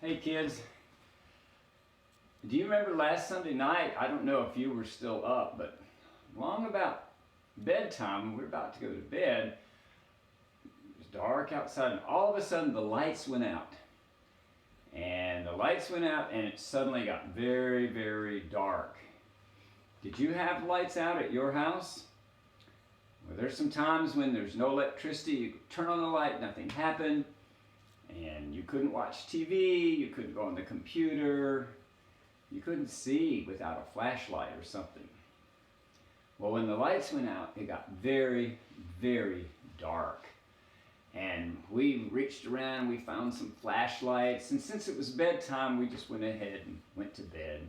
Hey kids, do you remember last Sunday night? I don't know if you were still up, but long about bedtime, we were about to go to bed. It was dark outside, and all of a sudden the lights went out. And the lights went out, and it suddenly got very, very dark. Did you have lights out at your house? Well, there's some times when there's no electricity, you turn on the light, nothing happened. And you couldn't watch TV, you couldn't go on the computer, you couldn't see without a flashlight or something. Well, when the lights went out, it got very, very dark. And we reached around, we found some flashlights, and since it was bedtime, we just went ahead and went to bed.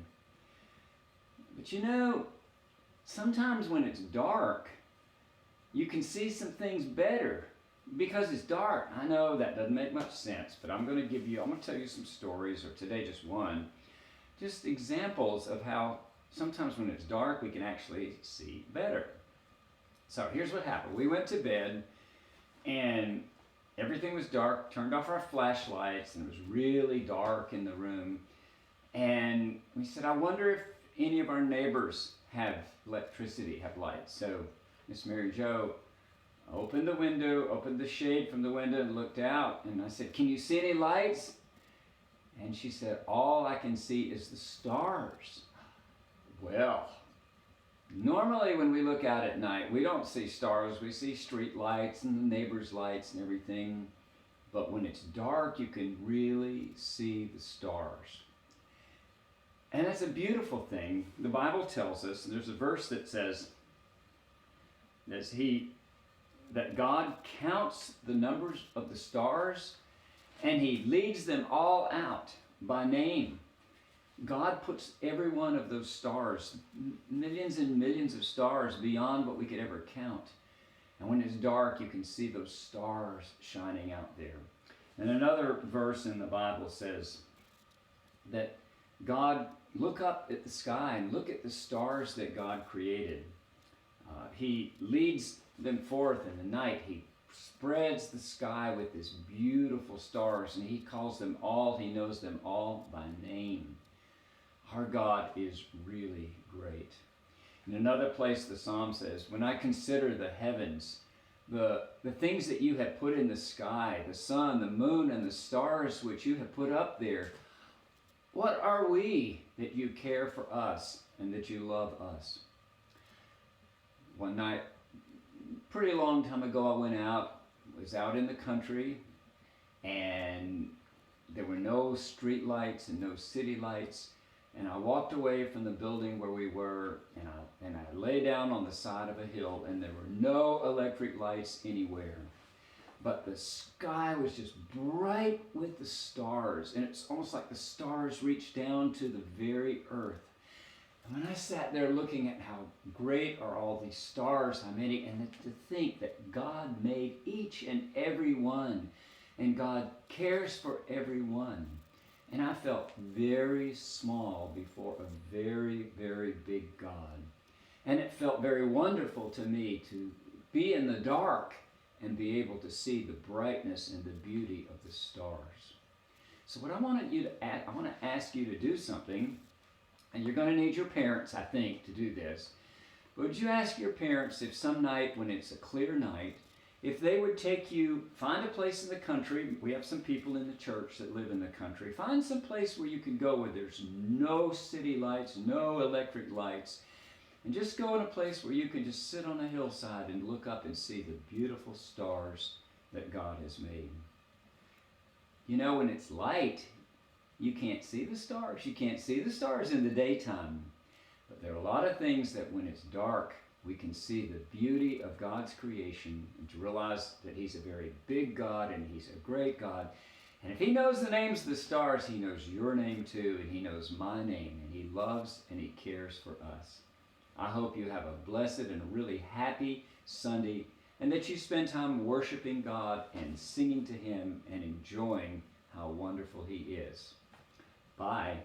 But you know, sometimes when it's dark, you can see some things better. Because it's dark. I know that doesn't make much sense, but I'm going to tell you some stories, or today just one, just examples of how sometimes when it's dark we can actually see better. So here's what happened. We went to bed and everything was dark, turned off our flashlights, and it was really dark in the room. And we said, I wonder if any of our neighbors have electricity, have lights. So Miss Mary Jo opened the window, opened the shade from the window and looked out. And I said, can you see any lights? And she said, all I can see is the stars. Well, normally when we look out at night, we don't see stars. We see street lights and the neighbors' lights and everything. But when it's dark, you can really see the stars. And that's a beautiful thing. The Bible tells us, and there's a verse that says, that God counts the numbers of the stars and He leads them all out by name. God puts every one of those stars, millions and millions of stars, beyond what we could ever count. And when it's dark, you can see those stars shining out there. And another verse in the Bible says that God, look up at the sky and look at the stars that God created. He leads them forth in the night. He spreads the sky with these beautiful stars, and He calls them all, He knows them all by name. Our God is really great. In another place, the Psalm says, when I consider the heavens, the things that you have put in the sky, the sun, the moon, and the stars which you have put up there, what are we that you care for us and that you love us? One night, pretty long time ago, I was out in the country, and there were no street lights and no city lights, and I walked away from the building where we were, and I lay down on the side of a hill, and there were no electric lights anywhere. But the sky was just bright with the stars, and it's almost like the stars reached down to the very earth. And when I sat there looking at how great are all these stars I'm in, and to think that God made each and every one, and God cares for every one. And I felt very small before a very, very big God. And it felt very wonderful to me to be in the dark and be able to see the brightness and the beauty of the stars. So what I want to ask you to do something. And you're going to need your parents, I think, to do this. But would you ask your parents if some night, when it's a clear night, if they would take you, find a place in the country. We have some people in the church that live in the country. Find some place where you can go where there's no city lights, no electric lights. And just go in a place where you can just sit on a hillside and look up and see the beautiful stars that God has made. You know, when it's light, you can't see the stars. You can't see the stars in the daytime. But there are a lot of things that when it's dark, we can see the beauty of God's creation and to realize that He's a very big God and He's a great God. And if He knows the names of the stars, He knows your name too, and He knows my name, and He loves and He cares for us. I hope you have a blessed and a really happy Sunday, and that you spend time worshiping God and singing to Him and enjoying how wonderful He is. Bye.